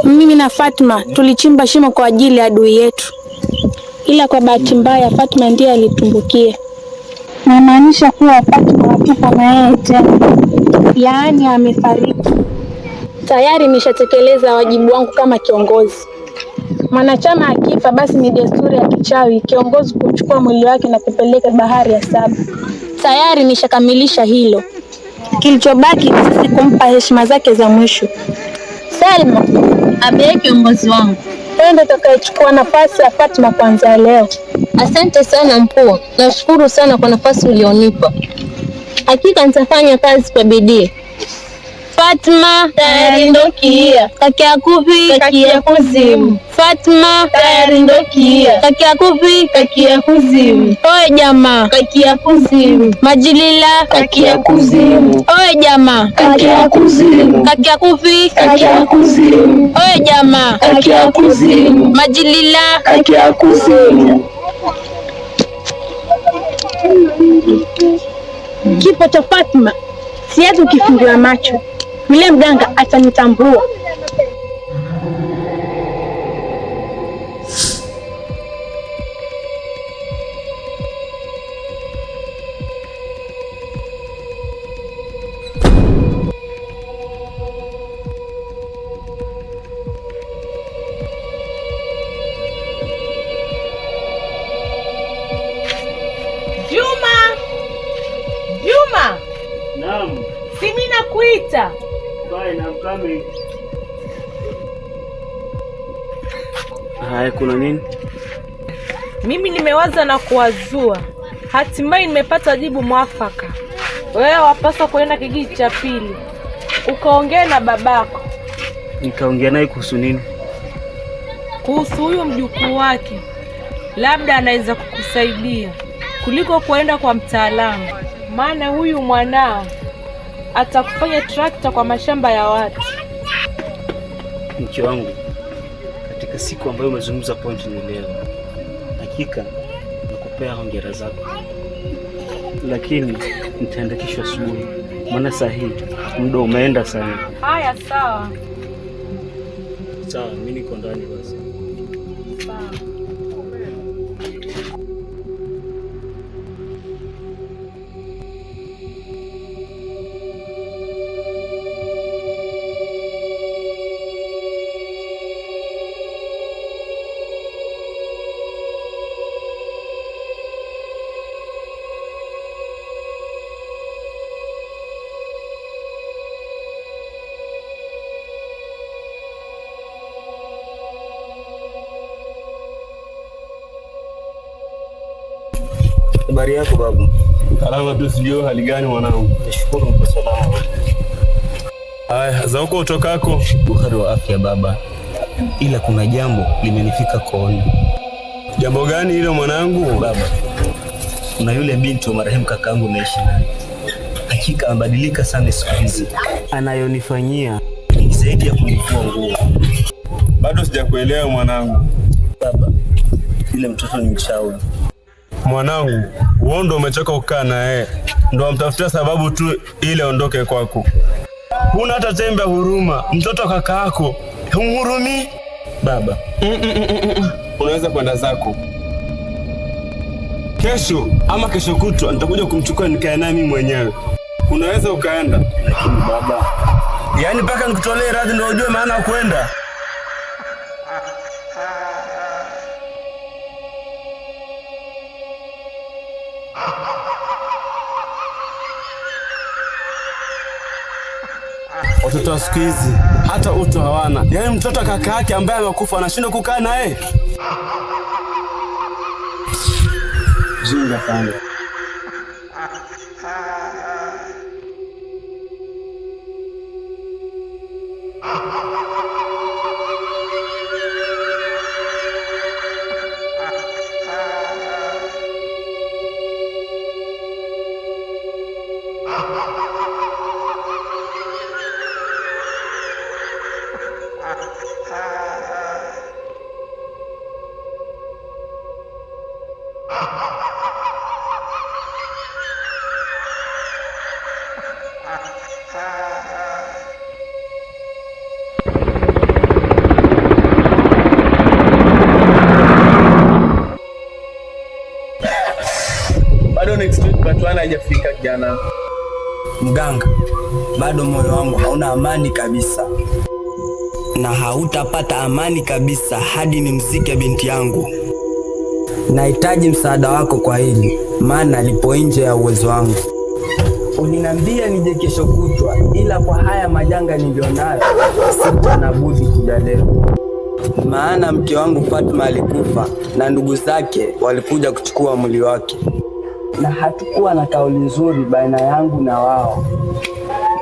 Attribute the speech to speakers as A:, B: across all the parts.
A: Mimi na Fatma tulichimba shimo kwa ajili ya adui yetu, ila kwa bahati mbaya Fatma ndiye alitumbukia. Namaanisha kuwa Fatma hatupo na yeye tena, yaani amefariki. Tayari nimeshatekeleza wajibu wangu kama kiongozi. Mwanachama akifa, basi ni desturi ya kichawi kiongozi kuchukua mwili wake na kupeleka bahari ya saba. Tayari nimeshakamilisha hilo. Kilichobaki ni sisi kumpa heshima zake za mwisho. Salma,
B: abe kiongozi wangu.
A: Twende tukachukua nafasi ya Fatma kuanzia leo.
B: Asante sana mkuu. Nashukuru sana kwa nafasi ulionipa. Hakika nitafanya kazi kwa bidii. Fatma,
A: tayari ndokia.
B: Kakia kupi,
A: kakia kuzimu.
B: Fatma,
A: tayari ndokia.
B: Kakia kupi,
A: kakia kuzimu.
B: Oe jamaa,
A: kakia kuzimu.
B: Majilila,
A: kakia kuzimu.
B: Oe jamaa,
A: kakia kuzimu.
B: Kakia kupi,
A: kakia kuzimu.
B: Oe jamaa,
A: kakia kuzimu.
B: Majilila,
A: kakia kuzimu. Kifo cha Fatma siwezi ukifungua macho. Yule mganga atanitambua.
C: Juma!
D: Naam.
C: Si mimi nakuita.
D: Bye, I'm coming. Hai, kuna nini?
C: Mimi nimewaza na kuwazua. Hatimaye nimepata jibu mwafaka. Wewe wapaswa kwenda kijiji cha pili. Ukaongea na babako.
D: Nikaongea naye kuhusu nini?
C: Kuhusu huyo mjukuu wake. Labda anaweza kukusaidia kuliko kuenda kwa mtaalamu. Maana huyu mwanao atakufanya trakta kwa mashamba ya watu.
D: Mke wangu, katika siku ambayo umezungumza point ni leo. Hakika nakupea hongera zako. Lakini nitaenda kesho asubuhi. Maana saa hii muda umeenda sana.
C: Haya, sawa.
D: Sawa, mimi niko ndani basi.
C: Sawa.
D: Habari yako babu?
E: Salama tu, sijui hali gani mwanangu?
D: Nashukuru mko salama.
E: Haya, za huko utokako?
D: Buhari wa afya baba. Ila kuna jambo limenifika kooni.
E: Jambo gani hilo mwanangu?
D: Baba, kuna yule binti wa marehemu kakaangu naishi naye. Hakika amebadilika sana siku hizi. Anayonifanyia ni zaidi ya kunivua nguo.
E: Bado sijakuelewa mwanangu.
D: Baba, yule mtoto ni mchawi.
E: Mwanangu, wewe ndo umechoka kukaa naye. Ndo amtafutia sababu tu ile ondoke kwako. Huna hata tembe ya huruma. Mtoto kaka yako humhurumi.
D: Baba,
E: unaweza kwenda zako. Kesho ama kesho kutwa nitakuja kumchukua nikae naye mimi mwenyewe. Unaweza ukaenda.
D: Lakini baba,
E: yaani mpaka nikutolee radhi ndio ujue maana ya kwenda. Watoto wa siku hizi hata utu hawana. Yaani mtoto kaka yake ambaye amekufa anashindwa kukaa naye. Jinga sana.
F: haijafika kijana.
G: Mganga, bado moyo wangu hauna amani kabisa, na hautapata amani kabisa hadi nimzike binti yangu. Nahitaji msaada wako kwa hili, maana lipo nje ya uwezo wangu. Uliniambia nije kesho kutwa, ila kwa haya majanga nilionayo sina budi kuja leo, maana mke wangu Fatma alikufa na ndugu zake walikuja kuchukua mwili wake, na hatukuwa na kauli nzuri baina yangu na wao,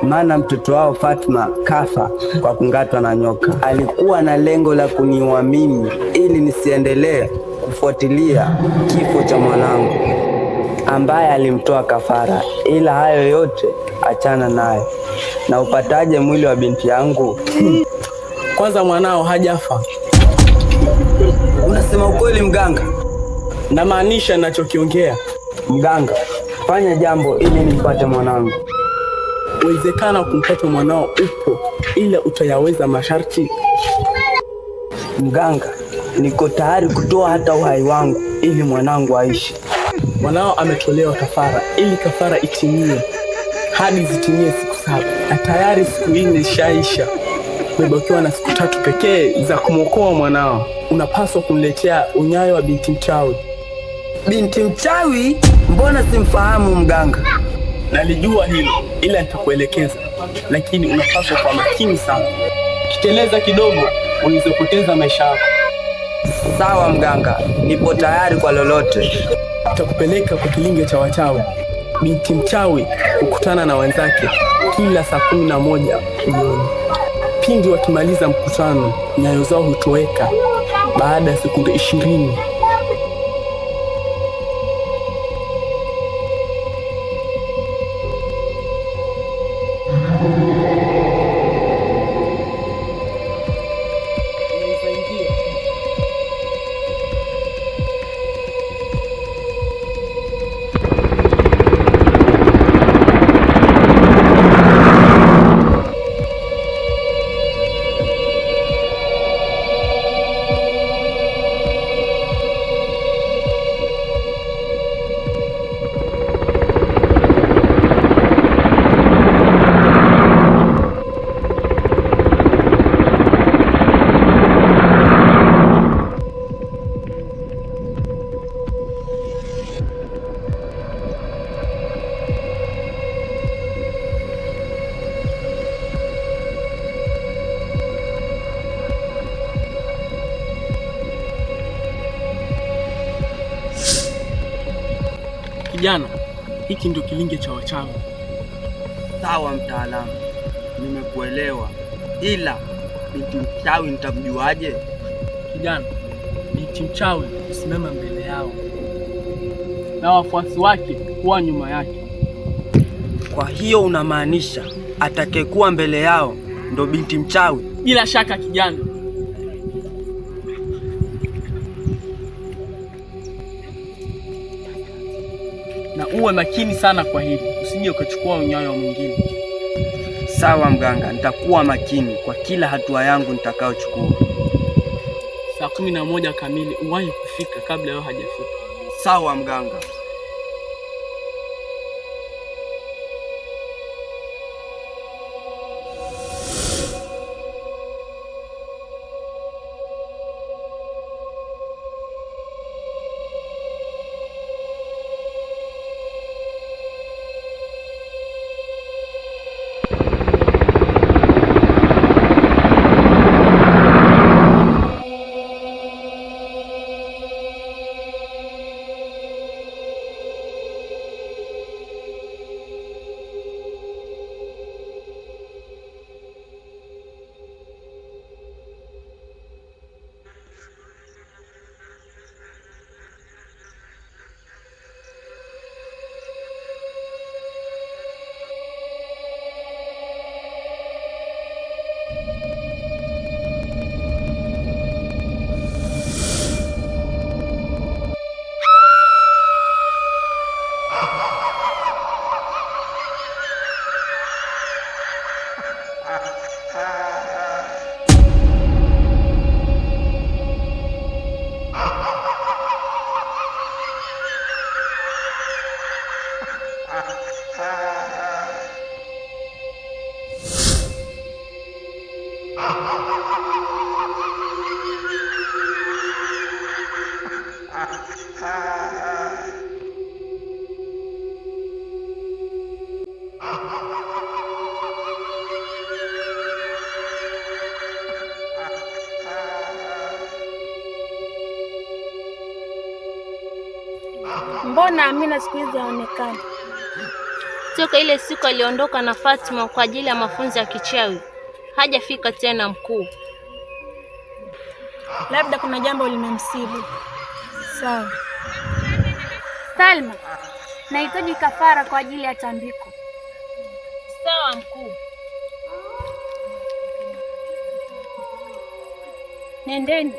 G: maana mtoto wao Fatma kafa kwa kungatwa na nyoka. Alikuwa na lengo la kuniua mimi ili nisiendelee kufuatilia kifo cha mwanangu ambaye alimtoa kafara, ila hayo yote achana nayo. Na upataje mwili wa binti yangu?
F: Kwanza mwanao hajafa.
G: Unasema ukweli mganga?
F: Namaanisha ninachokiongea.
G: Mganga, fanya jambo ili nipate mwanangu.
F: Uwezekana kumpata mwanao upo, ila utayaweza masharti?
G: Mganga, niko tayari kutoa hata uhai wangu ili mwanangu aishi.
F: Mwanao ametolewa kafara, ili kafara itimie hadi zitimie siku 7, na tayari siku 4 ishaisha. Umebakiwa na siku 3 pekee za kumwokoa mwanao. Unapaswa kumletea unyayo wa binti mchawi.
G: Binti mchawi? Mbona simfahamu mganga?
F: Nalijua hilo, ila nitakuelekeza, lakini unapaswa kwa makini sana. Kiteleza kidogo unizopoteza maisha yako.
G: Sawa mganga, nipo tayari kwa lolote.
F: Tutakupeleka kwa kilinge cha wachawi. Binti mchawi hukutana na wenzake kila saa 11 jioni. Pindi wakimaliza mkutano, nyayo zao hutoweka baada ya sekunde 20. Kijana, hiki ndio kilinge cha wachawi.
G: Sawa mtaalamu, nimekuelewa, ila binti mchawi nitamjuaje?
F: Kijana, binti mchawi husimama mbele yao na wafuasi wake kuwa nyuma yake.
G: Kwa hiyo unamaanisha atakayekuwa mbele yao ndo binti mchawi?
F: Bila shaka kijana. Na uwe makini sana kwa hili, usije ukachukua unyayo wa mwingine.
G: Sawa mganga, nitakuwa makini kwa kila hatua yangu nitakayochukua.
F: Saa 11 kamili uwahi kufika kabla yao hajafika.
G: Sawa mganga.
A: Mbona Amina siku hizi haonekani?
B: Toka ile siku aliondoka na Fatma kwa ajili ya mafunzo ya kichawi, hajafika tena mkuu.
A: Labda kuna jambo limemsibu. Sawa. Salma, nahitaji kafara kwa ajili ya tambiko.
B: Sawa mkuu.
A: Nendeni.